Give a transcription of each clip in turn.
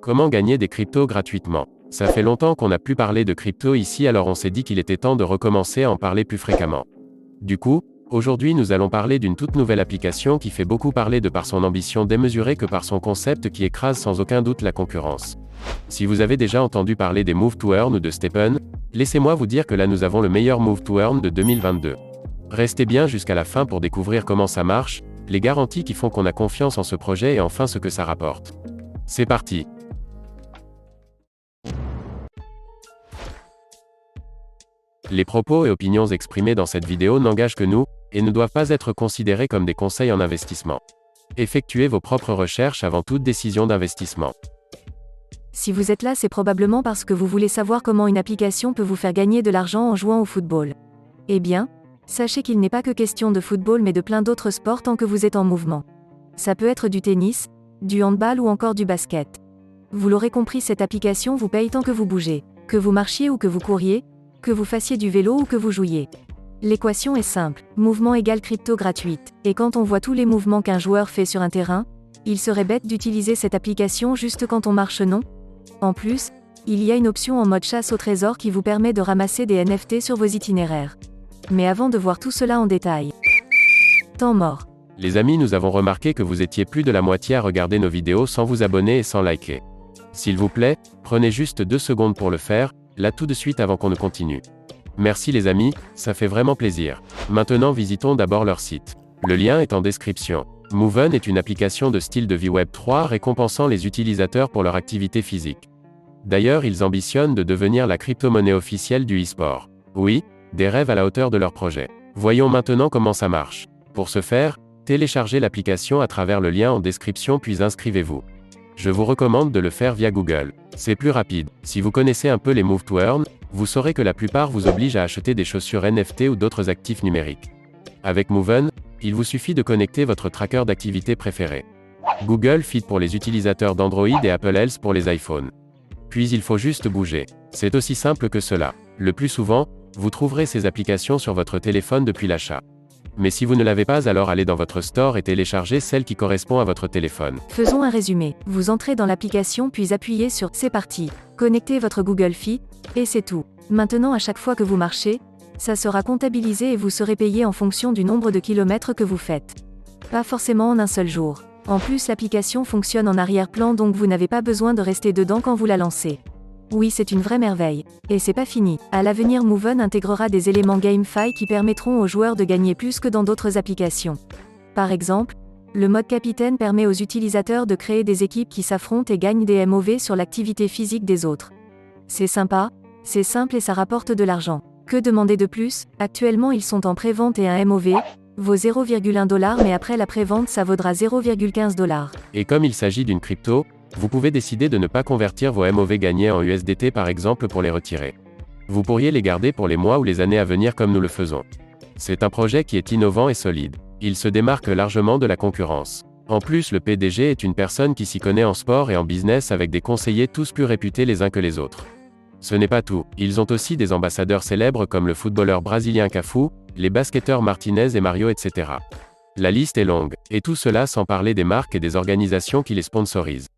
Comment gagner des cryptos gratuitement? Ça fait longtemps qu'on n'a plus parlé de crypto ici, alors on s'est dit qu'il était temps de recommencer à en parler plus fréquemment. Du coup, aujourd'hui nous allons parler d'une toute nouvelle application qui fait beaucoup parler de par son ambition démesurée que par son concept qui écrase sans aucun doute la concurrence. Si vous avez déjà entendu parler des Move to Earn ou de STEPN, laissez-moi vous dire que là nous avons le meilleur Move to Earn de 2022. Restez bien jusqu'à la fin pour découvrir comment ça marche, les garanties qui font qu'on a confiance en ce projet et enfin ce que ça rapporte. C'est parti! Les propos et opinions exprimés dans cette vidéo n'engagent que nous, et ne doivent pas être considérés comme des conseils en investissement. Effectuez vos propres recherches avant toute décision d'investissement. Si vous êtes là, c'est probablement parce que vous voulez savoir comment une application peut vous faire gagner de l'argent en jouant au football. Eh bien, sachez qu'il n'est pas que question de football mais de plein d'autres sports tant que vous êtes en mouvement. Ça peut être du tennis, du handball ou encore du basket. Vous l'aurez compris, cette application vous paye tant que vous bougez. Que vous marchiez ou que vous couriez, que vous fassiez du vélo ou que vous jouiez. L'équation est simple, mouvement égale crypto gratuite. Et quand on voit tous les mouvements qu'un joueur fait sur un terrain, il serait bête d'utiliser cette application juste quand on marche, non? En plus, il y a une option en mode chasse au trésor qui vous permet de ramasser des NFT sur vos itinéraires. Mais avant de voir tout cela en détail. Temps mort. Les amis, nous avons remarqué que vous étiez plus de la moitié à regarder nos vidéos sans vous abonner et sans liker. S'il vous plaît, prenez juste 2 secondes pour le faire, là tout de suite avant qu'on ne continue. Merci les amis, ça fait vraiment plaisir. Maintenant visitons d'abord leur site. Le lien est en description. Moven est une application de style de vie Web3 récompensant les utilisateurs pour leur activité physique. D'ailleurs, ils ambitionnent de devenir la crypto-monnaie officielle du e-sport. Oui, des rêves à la hauteur de leur projet. Voyons maintenant comment ça marche. Pour ce faire, téléchargez l'application à travers le lien en description puis inscrivez-vous. Je vous recommande de le faire via Google. C'est plus rapide. Si vous connaissez un peu les Move to Earn, vous saurez que la plupart vous obligent à acheter des chaussures NFT ou d'autres actifs numériques. Avec Moven, il vous suffit de connecter votre tracker d'activité préféré. Google Fit pour les utilisateurs d'Android et Apple Health pour les iPhones. Puis il faut juste bouger. C'est aussi simple que cela. Le plus souvent, vous trouverez ces applications sur votre téléphone depuis l'achat. Mais si vous ne l'avez pas, alors allez dans votre store et téléchargez celle qui correspond à votre téléphone. Faisons un résumé. Vous entrez dans l'application puis appuyez sur « C'est parti ». Connectez votre Google Fit, et c'est tout. Maintenant, à chaque fois que vous marchez, ça sera comptabilisé et vous serez payé en fonction du nombre de kilomètres que vous faites. Pas forcément en un seul jour. En plus, l'application fonctionne en arrière-plan donc vous n'avez pas besoin de rester dedans quand vous la lancez. Oui, c'est une vraie merveille. Et c'est pas fini. À l'avenir, Moven intégrera des éléments GameFi qui permettront aux joueurs de gagner plus que dans d'autres applications. Par exemple, le mode capitaine permet aux utilisateurs de créer des équipes qui s'affrontent et gagnent des MOV sur l'activité physique des autres. C'est sympa, c'est simple et ça rapporte de l'argent. Que demander de plus? Actuellement, ils sont en pré-vente et un MOV vaut 0,1$, mais après la pré-vente, ça vaudra 0,15$. Et comme il s'agit d'une crypto, vous pouvez décider de ne pas convertir vos MOV gagnés en USDT par exemple pour les retirer. Vous pourriez les garder pour les mois ou les années à venir comme nous le faisons. C'est un projet qui est innovant et solide. Il se démarque largement de la concurrence. En plus, le PDG est une personne qui s'y connaît en sport et en business avec des conseillers tous plus réputés les uns que les autres. Ce n'est pas tout, ils ont aussi des ambassadeurs célèbres comme le footballeur brésilien Cafu, les basketteurs Martinez et Mario, etc. La liste est longue, et tout cela sans parler des marques et des organisations qui les sponsorisent.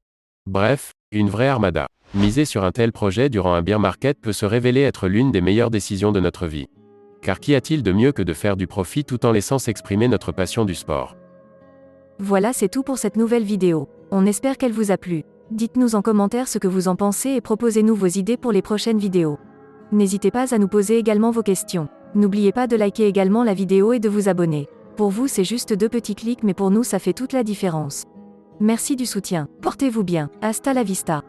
Bref, une vraie armada. Miser sur un tel projet durant un bear market peut se révéler être l'une des meilleures décisions de notre vie. Car qu'y a-t-il de mieux que de faire du profit tout en laissant s'exprimer notre passion du sport? Voilà, c'est tout pour cette nouvelle vidéo. On espère qu'elle vous a plu. Dites-nous en commentaire ce que vous en pensez et proposez-nous vos idées pour les prochaines vidéos. N'hésitez pas à nous poser également vos questions. N'oubliez pas de liker également la vidéo et de vous abonner. Pour vous, c'est juste 2 petits clics mais pour nous ça fait toute la différence. Merci du soutien. Portez-vous bien. Hasta la vista.